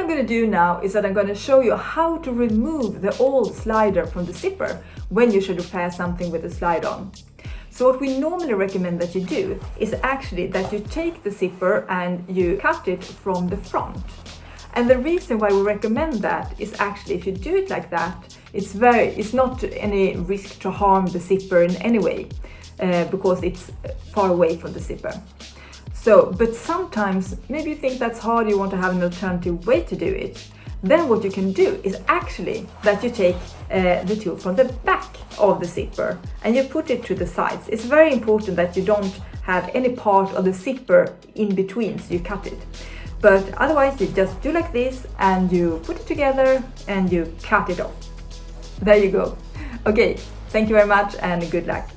going to do now is that I'm going to show you how to remove the old slider from the zipper when you should repair something with the ZlideOn. So what we normally recommend that you do is actually that you take the zipper and you cut it from the front. And the reason why we recommend that is actually if you do it like that, it's not any risk to harm the zipper in any way because it's far away from the zipper. So, but sometimes maybe you think that's hard, you want to have an alternative way to do it. Then what you can do is actually that you take the tool from the back of the zipper and you put it to the sides. It's very important that you don't have any part of the zipper in between, so you cut it. But otherwise you just do like this and you put it together and you cut it off. There you go. Okay, thank you very much and good luck.